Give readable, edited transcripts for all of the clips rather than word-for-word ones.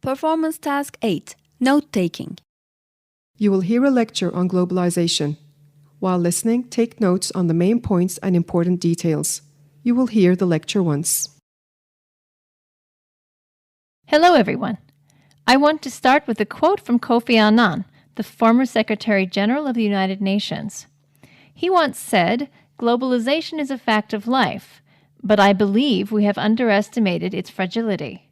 Performance Task 8. Note-taking. You will hear a lecture on globalization. While listening, take notes on the main points and important details. You will hear the lecture once. Hello, everyone. I want to start with a quote from Kofi Annan, the former Secretary General of the United Nations. He once said, "Globalization is a fact of life, but I believe we have underestimated its fragility."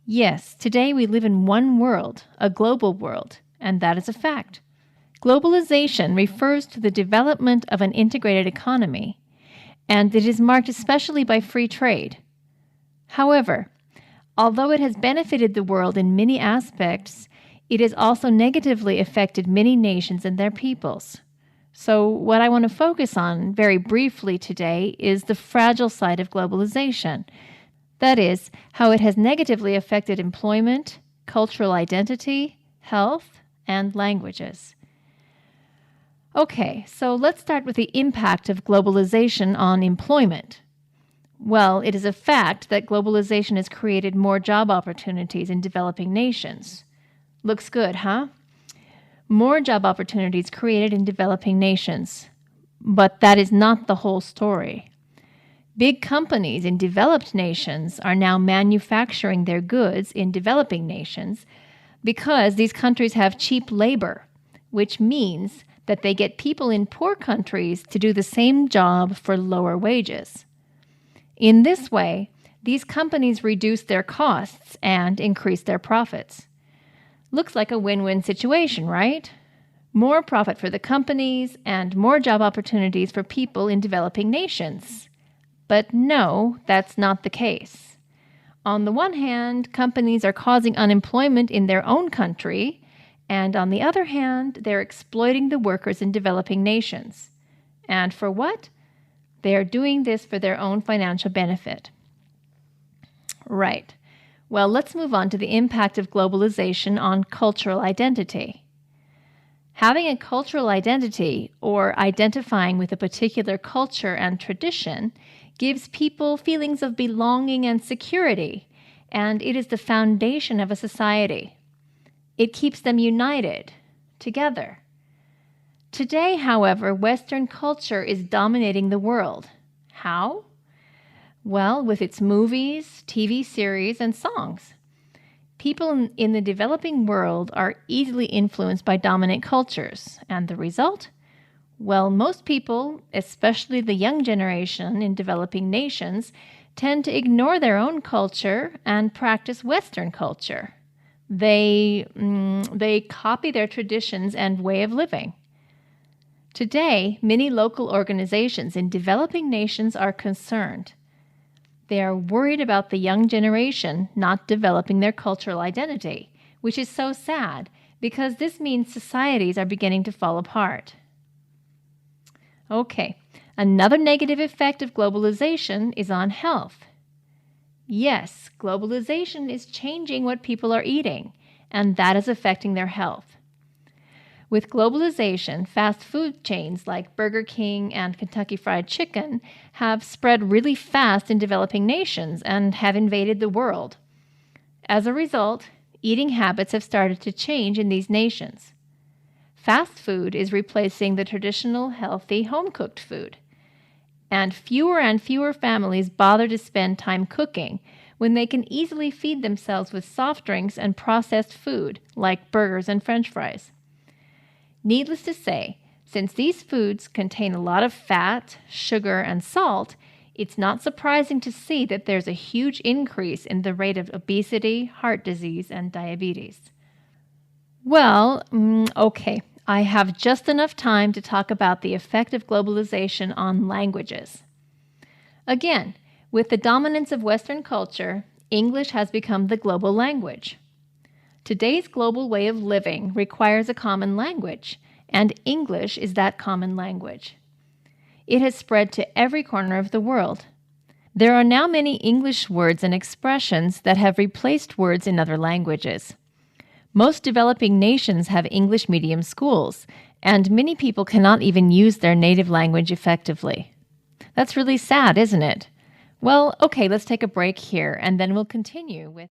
Yes, today we live in one world, a global world, and that is a fact. Globalization refers to the development of an integrated economy, and it is marked especially by free trade. However, although it has benefited the world in many aspects, it has also negatively affected many nations and their peoples. So what I want to focus on very briefly today is the fragile side of globalization. That is, how it has negatively affected employment, cultural identity, health, and languages. Okay, so let's start with the impact of globalization on employment. Well, it is a fact that globalization has created more job opportunities in developing nations. Looks good, huh? More job opportunities created in developing nations. But that is not the whole story. Big companies in developed nations are now manufacturing their goods in developing nations because these countries have cheap labor, which means that they get people in poor countries to do the same job for lower wages. In this way, these companies reduce their costs and increase their profits. Looks like a win-win situation, right? More profit for the companies and more job opportunities for people in developing nations. But no, that's not the case. On the one hand, companies are causing unemployment in their own country, and on the other hand, they're exploiting the workers in developing nations. And for what? They are doing this for their own financial benefit. Right. Well, let's move on to the impact of globalization on cultural identity. Having a cultural identity, or identifying with a particular culture and tradition, gives people feelings of belonging and security, and it is the foundation of a society. It keeps them united, together. Today, however, Western culture is dominating the world. How? Well, with its movies, TV series, and songs. People in the developing world are easily influenced by dominant cultures, and the result? Well, most people, especially the young generation in developing nations, tend to ignore their own culture and practice Western culture. They copy their traditions and way of living. Today, many local organizations in developing nations are concerned. They are worried about the young generation not developing their cultural identity, which is so sad because this means societies are beginning to fall apart. Okay, another negative effect of globalization is on health. Yes, globalization is changing what people are eating, and that is affecting their health. With globalization, fast food chains like Burger King and Kentucky Fried Chicken have spread really fast in developing nations and have invaded the world. As a result, eating habits have started to change in these nations. Fast food is replacing the traditional, healthy, home-cooked food. And fewer families bother to spend time cooking when they can easily feed themselves with soft drinks and processed food like burgers and French fries. Needless to say, since these foods contain a lot of fat, sugar, and salt, it's not surprising to see that there's a huge increase in the rate of obesity, heart disease, and diabetes. Well, okay. I have just enough time to talk about the effect of globalization on languages. Again, with the dominance of Western culture, English has become the global language. Today's global way of living requires a common language, and English is that common language. It has spread to every corner of the world. There are now many English words and expressions that have replaced words in other languages. Most developing nations have English medium schools, and many people cannot even use their native language effectively. That's really sad, isn't it? Well, okay, let's take a break here, and then we'll continue with